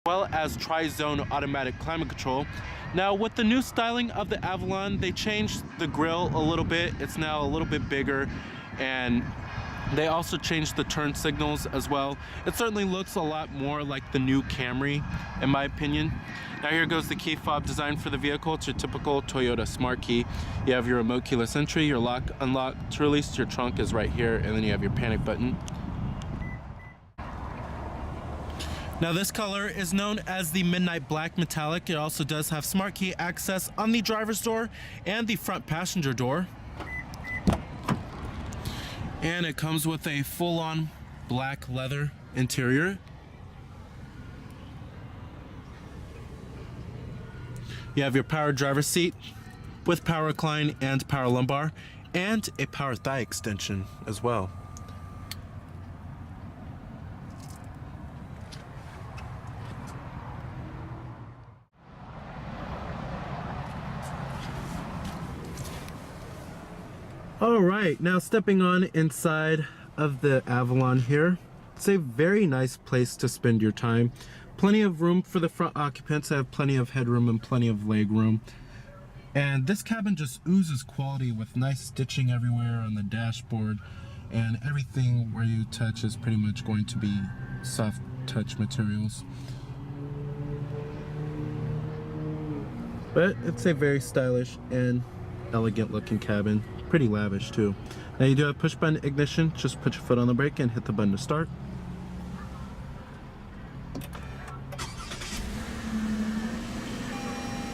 well as tri-zone automatic climate control. Now with the new styling of the Avalon, they changed the grille a little bit. It's now a little bit bigger, and they also changed the turn signals as well. It certainly looks a lot more like the new Camry, in my opinion. Now here goes the key fob design for the vehicle. It's your typical Toyota Smart Key. You have your remote keyless entry, your lock, unlock, to release your trunk is right here, and then you have your panic button. Now this color is known as the Midnight Black Metallic. It also does have Smart Key access on the driver's door and the front passenger door. And it comes with a full-on black leather interior. You have your power driver's seat with power recline and power lumbar, and a power thigh extension as well. All right, now stepping on inside of the Avalon here. It's a very nice place to spend your time. Plenty of room for the front occupants. I have plenty of headroom and plenty of leg room. And this cabin just oozes quality with nice stitching everywhere on the dashboard. And everything where you touch is pretty much going to be soft touch materials. But it's a very stylish and elegant looking cabin. Pretty lavish too. Now you do have push button ignition. Just put your foot on the brake and hit the button to start.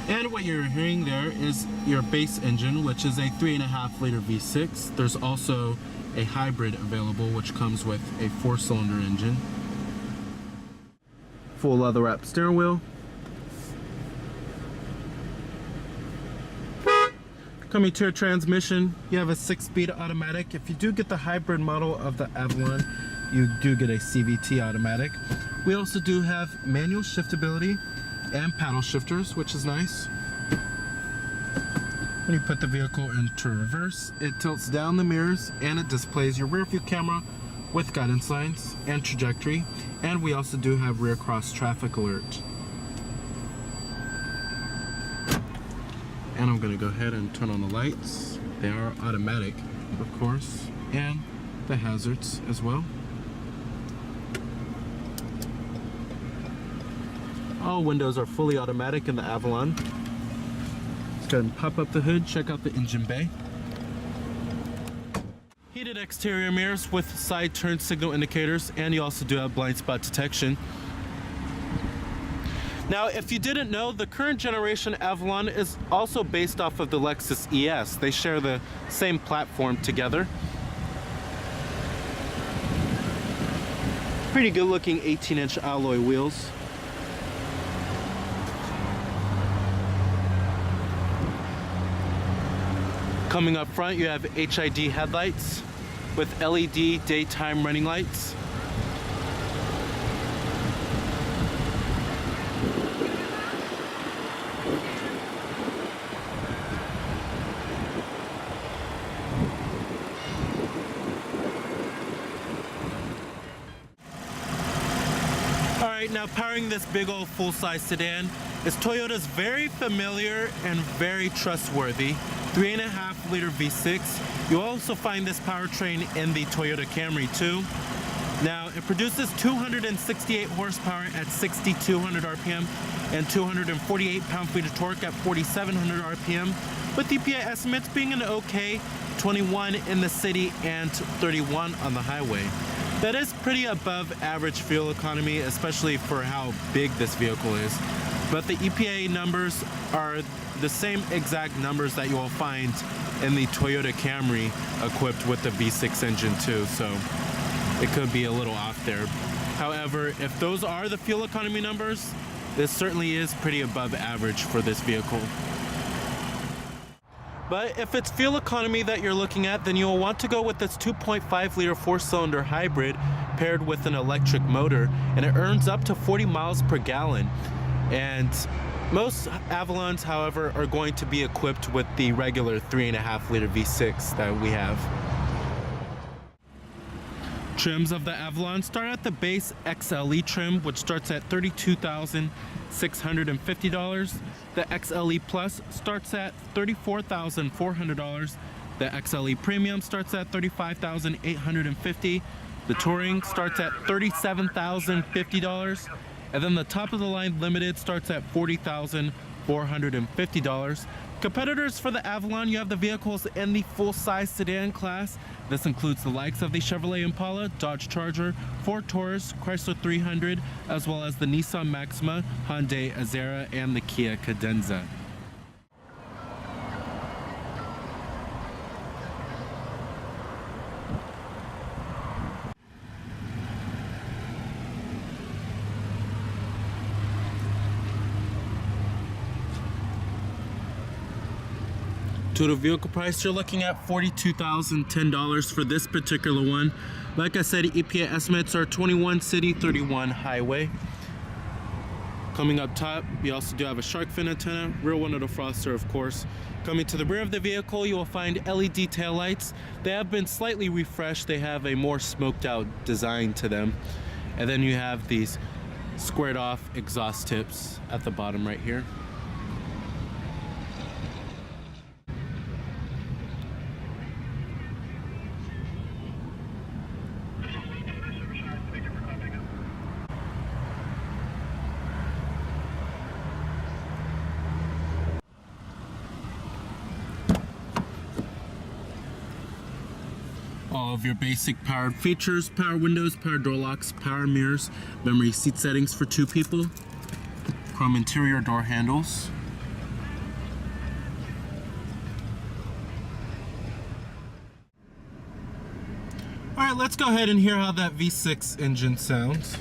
And what you're hearing there is your base engine, which is a 3.5 liter V6. There's also a hybrid available, which comes with a 4-cylinder engine. Full leather wrapped steering wheel. Coming to a transmission, you have a 6-speed automatic. If you do get the hybrid model of the Avalon, you do get a CVT automatic. We also do have manual shiftability and paddle shifters, which is nice. When you put the vehicle into reverse, it tilts down the mirrors and it displays your rear view camera with guidance lines and trajectory. And we also do have rear cross traffic alert. And I'm going to go ahead and turn on the lights. They are automatic, of course, and the hazards as well. All windows are fully automatic in the Avalon. Let's go ahead and pop up the hood, check out the engine bay. Heated exterior mirrors with side turn signal indicators, and you also do have blind spot detection. Now, if you didn't know, the current generation Avalon is also based off of the Lexus ES. They share the same platform together. Pretty good looking 18-inch alloy wheels. Coming up front, you have HID headlights with LED daytime running lights. Now powering this big old full-size sedan is Toyota's very familiar and very trustworthy 3.5 liter V6. You'll also find this powertrain in the Toyota Camry too. Now it produces 268 horsepower at 6,200 RPM and 248 pound-feet of torque at 4,700 RPM, with EPA estimates being an okay 21 in the city and 31 on the highway. That is pretty above average fuel economy, especially for how big this vehicle is. But the EPA numbers are the same exact numbers that you will find in the Toyota Camry equipped with the V6 engine too, so it could be a little off there. However, if those are the fuel economy numbers, this certainly is pretty above average for this vehicle. But if it's fuel economy that you're looking at, then you'll want to go with this 2.5 liter 4-cylinder hybrid paired with an electric motor, and it earns up to 40 miles per gallon. And most Avalons, however, are going to be equipped with the regular 3.5 liter V6 that we have. Trims of the Avalon start at the base XLE trim, which starts at $32,650. The XLE Plus starts at $34,400. The XLE Premium starts at $35,850. The Touring starts at $37,050. And then the top of the line Limited starts at $40,450. Competitors for the Avalon, you have the vehicles in the full-size sedan class. This includes the likes of the Chevrolet Impala, Dodge Charger, Ford Taurus, Chrysler 300, as well as the Nissan Maxima, Hyundai Azera, and the Kia Cadenza. Total vehicle price, you're looking at $42,010 for this particular one. Like I said, EPA estimates are 21 city, 31 highway. Coming up top, we also do have a shark fin antenna, rear window defroster, of course. Coming to the rear of the vehicle, you will find LED taillights. They have been slightly refreshed. They have a more smoked out design to them. And then you have these squared off exhaust tips at the bottom right here. All of your basic powered features: power windows, power door locks, power mirrors, memory seat settings for 2 people, chrome interior door handles. All right, let's go ahead and hear how that V6 engine sounds.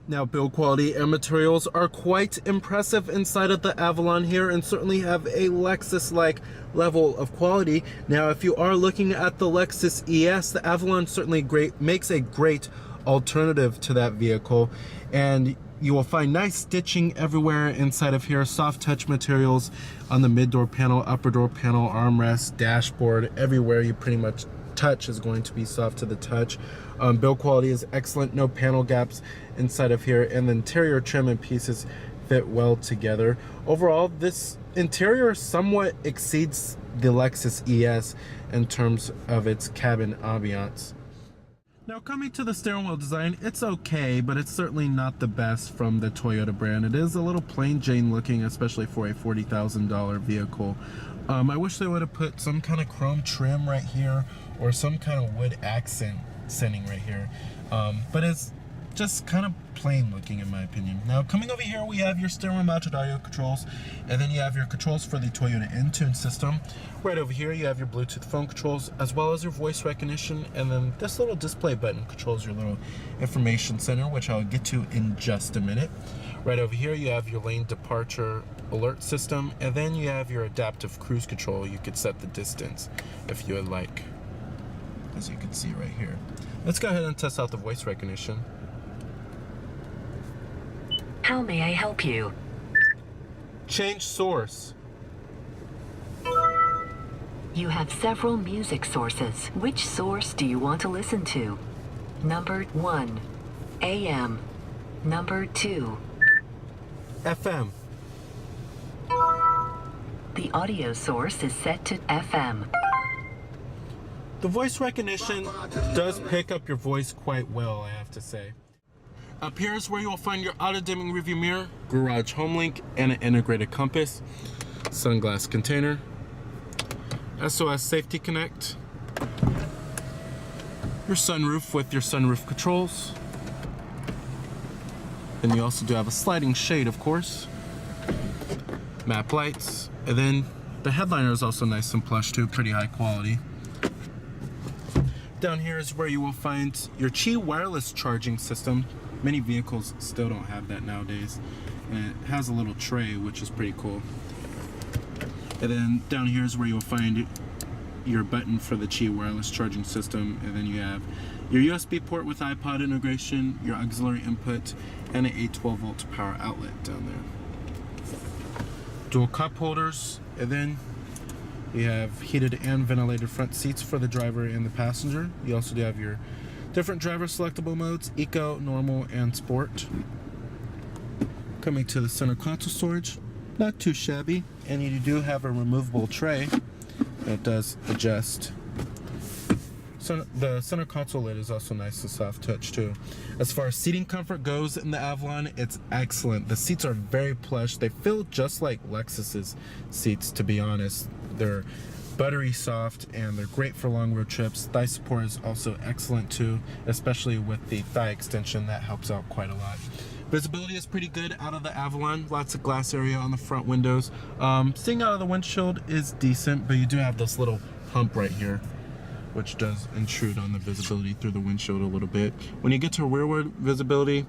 Now, build quality and materials are quite impressive inside of the Avalon here, and certainly have a Lexus-like level of quality. Now, if you are looking at the Lexus ES, the Avalon certainly makes a great alternative to that vehicle, and you will find nice stitching everywhere inside of here. Soft touch materials on the mid door panel, upper door panel, armrest, dashboard, everywhere you pretty much touch is going to be soft to the touch. Build quality is excellent, no panel gaps inside of here, and the interior trim and pieces fit well together. Overall, this interior somewhat exceeds the Lexus ES in terms of its cabin ambiance. Now, coming to the steering wheel design, it's okay, but it's certainly not the best from the Toyota brand. It is a little plain Jane looking, especially for a $40,000 vehicle. I wish they would have put some kind of chrome trim right here, or some kind of wood accent right here, but it's just kind of plain looking in my opinion. Now, coming over here, we have your steering wheel mounted audio controls, and then you have your controls for the Toyota Entune system. Right over here you have your Bluetooth phone controls, as well as your voice recognition, and then this little display button controls your little information center, which I'll get to in just a minute. Right over here you have your lane departure alert system, and then you have your adaptive cruise control. You could set the distance if you would like, as you can see right here. Let's go ahead and test out the voice recognition. How may I help you? Change source. You have several music sources. Which source do you want to listen to? Number 1, AM. Number 2, FM. the audio source is set to FM. The voice recognition does pick up your voice quite well, I have to say. Up here is where you will find your auto-dimming rearview mirror, garage home link, and an integrated compass, sunglass container, SOS Safety Connect, your sunroof with your sunroof controls. Then you also do have a sliding shade, of course. Map lights. And then the headliner is also nice and plush too, pretty high quality. Down here is where you will find your Qi wireless charging system. Many vehicles still don't have that nowadays. And it has a little tray, which is pretty cool. And then down here is where you'll find your button for the Qi wireless charging system. And then you have your USB port with iPod integration, your auxiliary input, and an 812 volt power outlet down there. Dual cup holders, and then you have heated and ventilated front seats for the driver and the passenger. You also do have your different driver selectable modes, Eco, Normal, and Sport. Coming to the center console storage, not too shabby, and you do have a removable tray that does adjust. So the center console lid is also nice and soft touch too. As far as seating comfort goes in the Avalon, it's excellent. The seats are very plush. They feel just like Lexus's seats, to be honest. They're buttery soft and they're great for long road trips. Thigh support is also excellent too, especially with the thigh extension. That helps out quite a lot. Visibility is pretty good out of the Avalon. Lots of glass area on the front windows. Seeing out of the windshield is decent, but you do have this little hump right here, which does intrude on the visibility through the windshield a little bit. When you get to rearward visibility,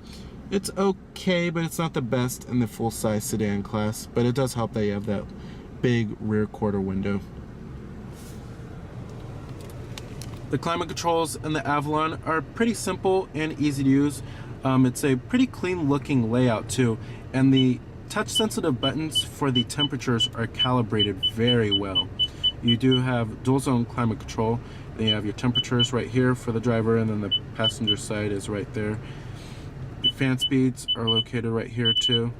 it's okay, but it's not the best in the full-size sedan class, but it does help that you have that big rear quarter window. The climate controls in the Avalon are pretty simple and easy to use. It's a pretty clean looking layout too, and the touch sensitive buttons for the temperatures are calibrated very well. You do have dual zone climate control. Then you have your temperatures right here for the driver, and then the passenger side is right there. Your fan speeds are located right here too.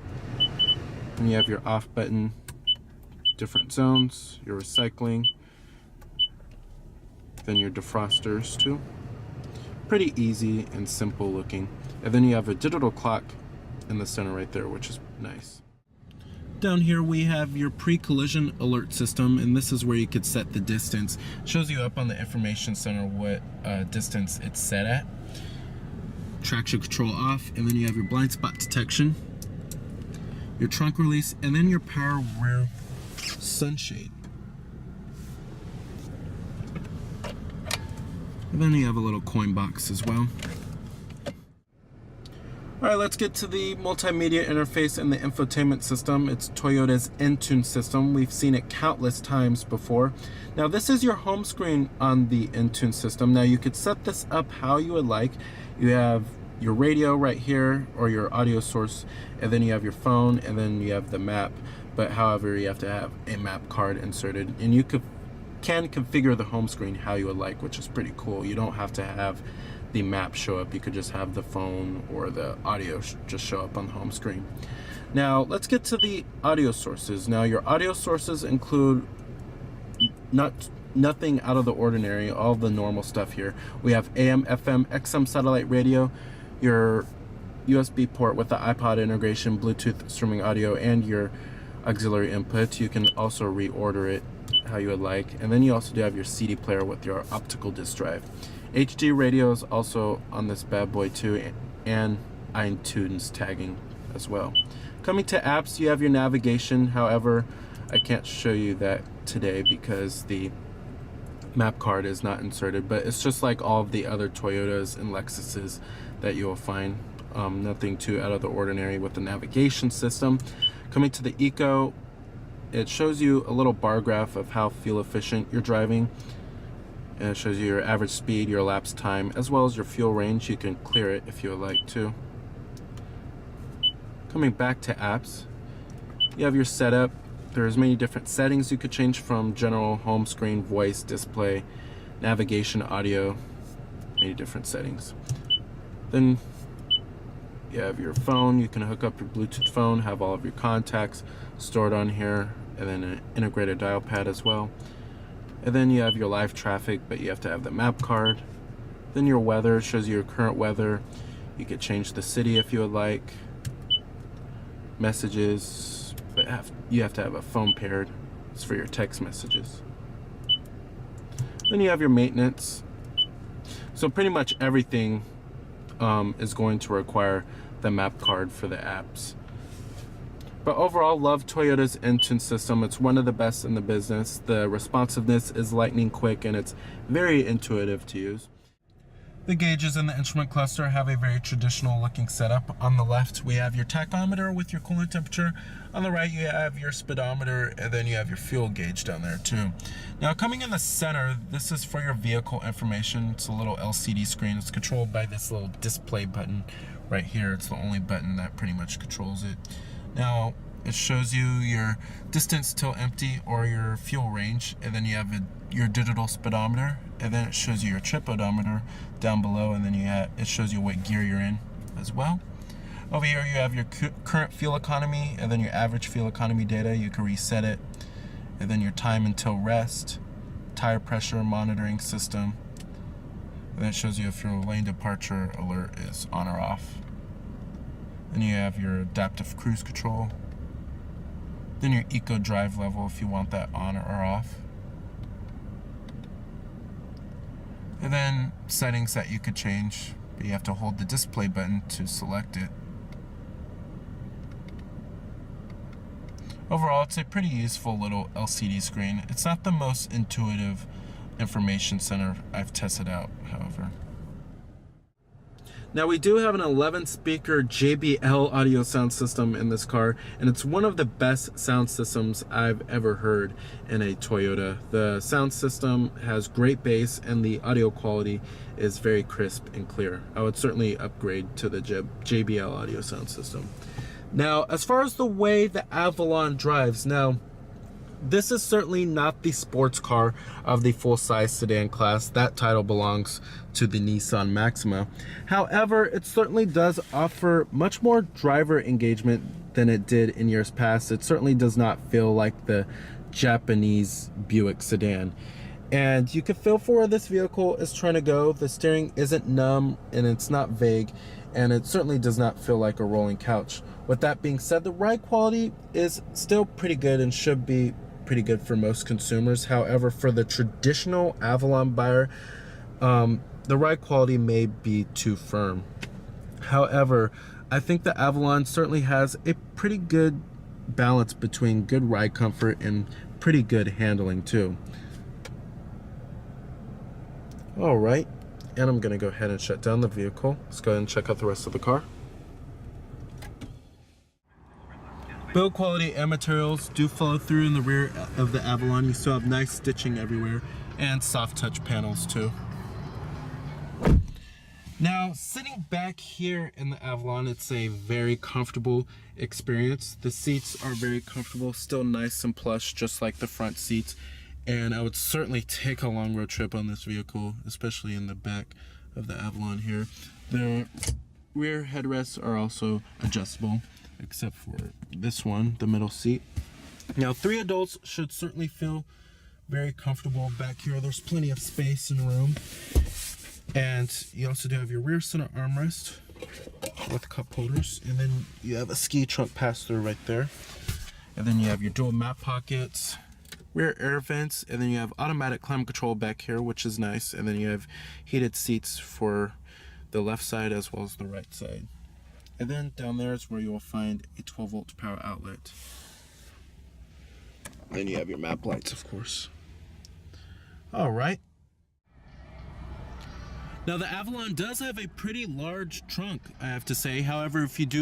And you have your off button, different zones, your recycling, then your defrosters too. Pretty easy and simple looking. And then you have a digital clock in the center right there, which is nice. Down here we have your pre-collision alert system, and this is where you could set the distance. It shows you up on the information center what distance it's set at. Traction control off, and then you have your blind spot detection, your trunk release, and then your power rear sunshade. And then you have a little coin box as well. Alright, let's get to the multimedia interface and the infotainment system. It's Toyota's Entune system. We've seen it countless times before. Now this is your home screen on the Entune system. Now you could set this up how you would like. You have your radio right here, or your audio source, and then you have your phone, and then you have the map. But however, you have to have a map card inserted, and you can configure the home screen how you would like, which is pretty cool. You don't have to have the map show up. You could just have the phone or the audio just show up on the home screen. Now let's get to the audio sources. Now your audio sources include nothing out of the ordinary, all the normal stuff here. We have AM, FM, XM satellite radio, your USB port with the iPod integration, Bluetooth streaming audio, and your auxiliary input. You can also reorder it how you would like. And then you also do have your CD player with your optical disc drive. HD radio is also on this bad boy too, and iTunes tagging as well. Coming to apps, you have your navigation. However, I can't show you that today because the map card is not inserted, but it's just like all of the other Toyotas and Lexuses that you will find. Nothing too out of the ordinary with the navigation system. Coming to the Eco, it shows you a little bar graph of how fuel efficient you're driving. And it shows you your average speed, your elapsed time, as well as your fuel range. You can clear it if you would like to. Coming back to apps, you have your setup. There's many different settings you could change from general, home screen, voice, display, navigation, audio, many different settings. Then you have your phone. You can hook up your Bluetooth phone, have all of your contacts stored on here, and then an integrated dial pad as well. And then you have your live traffic, but you have to have the map card. Then your weather shows you your current weather. You could change the city if you would like. Messages, but you have to have a phone paired. It's for your text messages. Then you have your maintenance. So pretty much everything is going to require the map card for the apps. But overall, love Toyota's engine system. It's one of the best in the business. The responsiveness is lightning quick and it's very intuitive to use. The gauges in the instrument cluster have a very traditional looking setup. On the left, we have your tachometer with your coolant temperature. On the right, you have your speedometer, and then you have your fuel gauge down there too. Now, coming in the center, this is for your vehicle information. It's a little LCD screen. It's controlled by this little display button right here. It's the only button that pretty much controls it. Now, it shows you your distance till empty or your fuel range, and then you have your digital speedometer, and then it shows you your trip odometer down below, and then it shows you what gear you're in as well. Over here you have your current fuel economy, and then your average fuel economy data. You can reset it, and then your time until rest, tire pressure monitoring system, and then it shows you if your lane departure alert is on or off. Then you have your adaptive cruise control. Then your eco drive level if you want that on or off. And then settings that you could change, but you have to hold the display button to select it. Overall, it's a pretty useful little LCD screen. It's not the most intuitive information center I've tested out, however. Now we do have an 11 speaker JBL audio sound system in this car, and it's one of the best sound systems I've ever heard in a Toyota. The sound system has great bass and the audio quality is very crisp and clear. I would certainly upgrade to the JBL audio sound system. Now, as far as the way the Avalon drives, now this is certainly not the sports car of the full-size sedan class. That title belongs to the Nissan Maxima. However, it certainly does offer much more driver engagement than it did in years past. It certainly does not feel like the Japanese Buick sedan. And you can feel for where this vehicle is trying to go. The steering isn't numb and it's not vague, and it certainly does not feel like a rolling couch. With that being said, the ride quality is still pretty good and should be pretty good for most consumers. However, for the traditional Avalon buyer, the ride quality may be too firm. However, I think the Avalon certainly has a pretty good balance between good ride comfort and pretty good handling too. All right, and I'm gonna go ahead and shut down the vehicle. Let's go ahead and check out the rest of the car. Build quality and materials do follow through in the rear of the Avalon. You still have nice stitching everywhere and soft touch panels too. Now, sitting back here in the Avalon, it's a very comfortable experience. The seats are very comfortable, still nice and plush, just like the front seats. And I would certainly take a long road trip on this vehicle, especially in the back of the Avalon here. The rear headrests are also adjustable, except for this one, the middle seat. Now, 3 adults should certainly feel very comfortable back here. There's plenty of space and room. And you also do have your rear center armrest with cup holders. And then you have a ski trunk pass-through right there. And then you have your dual map pockets, rear air vents, and then you have automatic climate control back here, which is nice. And then you have heated seats for the left side as well as the right side. And then down there is where you will find a 12-volt power outlet. Then you have your map lights, of course. All right. Now the Avalon does have a pretty large trunk, I have to say. However, if you do